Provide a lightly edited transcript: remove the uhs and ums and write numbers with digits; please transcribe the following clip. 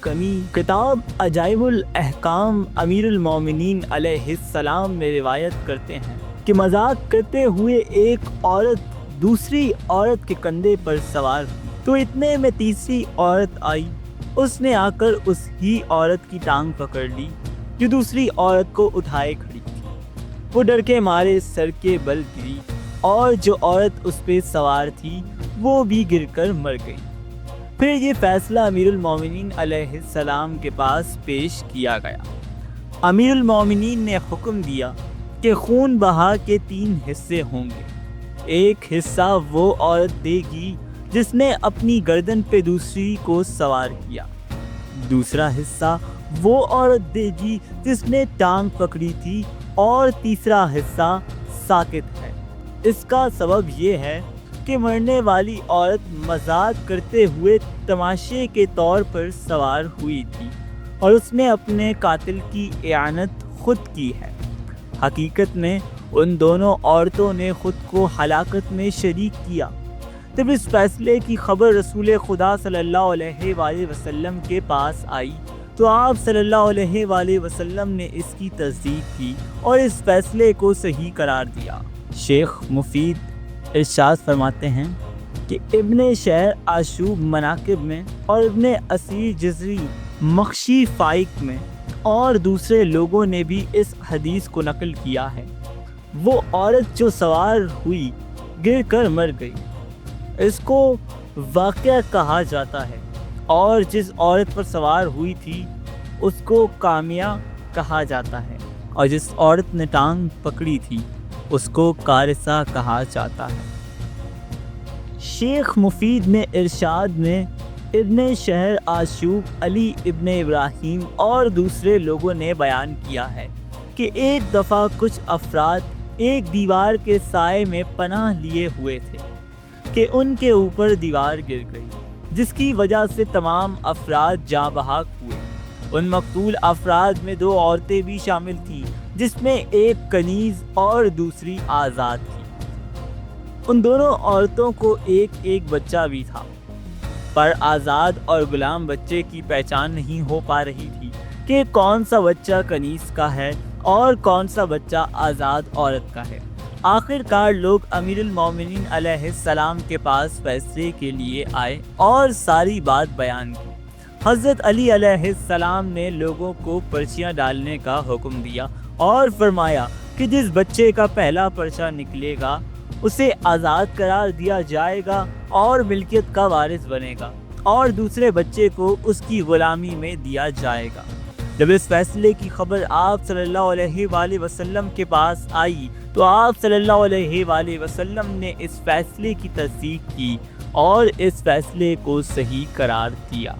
کمی کتاب عجائب الاحکام امیر المومنین علیہ السلام میں روایت کرتے ہیں کہ مذاق کرتے ہوئے ایک عورت دوسری عورت کے کندھے پر سوار ہوئی تو اتنے میں تیسری عورت آئی. اس نے آ کر اس ہی عورت کی ٹانگ پکڑ لی جو دوسری عورت کو اٹھائے کھڑی تھی. وہ ڈر کے مارے سر کے بل گری اور جو عورت اس پہ سوار تھی وہ بھی گر کر مر گئی. پھر یہ فیصلہ امیر المومنین علیہ السلام کے پاس پیش کیا گیا. امیر المومنین نے حکم دیا کہ خون بہا کے 3 حصے ہوں گے. ایک حصہ وہ عورت دے گی جس نے اپنی گردن پہ دوسری کو سوار کیا. دوسرا حصہ وہ عورت دے گی جس نے ٹانگ پکڑی تھی اور تیسرا حصہ ساکت ہے. اس کا سبب یہ ہے کہ مرنے والی عورت مذاق کرتے ہوئے تماشے کے طور پر سوار ہوئی تھی اور اس نے اپنے قاتل کی اعانت خود کی ہے. حقیقت میں ان دونوں عورتوں نے خود کو ہلاکت میں شریک کیا. جب اس فیصلے کی خبر رسول خدا صلی اللہ علیہ وآلہ وسلم کے پاس آئی تو آپ صلی اللہ علیہ وآلہ وسلم نے اس کی تصدیق کی اور اس فیصلے کو صحیح قرار دیا. شیخ مفید ارشاد فرماتے ہیں کہ ابن شہر آشوب مناقب میں اور ابن اسیر جزری مخشی فائق میں اور دوسرے لوگوں نے بھی اس حدیث کو نقل کیا ہے. وہ عورت جو سوار ہوئی گر کر مر گئی اس کو واقعہ کہا جاتا ہے اور جس عورت پر سوار ہوئی تھی اس کو کامیہ کہا جاتا ہے اور جس عورت نے ٹانگ پکڑی تھی اس کو کارثہ کہا جاتا ہے. شیخ مفید نے ارشاد میں ابن شہر آشوب علی ابن ابراہیم اور دوسرے لوگوں نے بیان کیا ہے کہ ایک دفعہ کچھ افراد ایک دیوار کے سائے میں پناہ لیے ہوئے تھے کہ ان کے اوپر دیوار گر گئی جس کی وجہ سے تمام افراد جاں بحق ہوئے. ان مقتول افراد میں 2 عورتیں بھی شامل تھیں جس میں ایک کنیز اور دوسری آزاد تھی. ان دونوں عورتوں کو ایک بچہ بھی تھا پر آزاد اور غلام بچے کی پہچان نہیں ہو پا رہی تھی کہ کون سا بچہ کنیز کا ہے اور کون سا بچہ آزاد عورت کا ہے. آخر کار لوگ امیر المومنین علیہ السلام کے پاس فیصلے کے لیے آئے اور ساری بات بیان کی. حضرت علی علیہ السلام نے لوگوں کو پرچیاں ڈالنے کا حکم دیا اور فرمایا کہ جس بچے کا پہلا پرچہ نکلے گا اسے آزاد قرار دیا جائے گا اور ملکیت کا وارث بنے گا اور دوسرے بچے کو اس کی غلامی میں دیا جائے گا. جب اس فیصلے کی خبر آپ صلی اللہ علیہ وآلہ وسلم کے پاس آئی تو آپ صلی اللہ علیہ وآلہ وسلم نے اس فیصلے کی تصدیق کی اور اس فیصلے کو صحیح قرار دیا.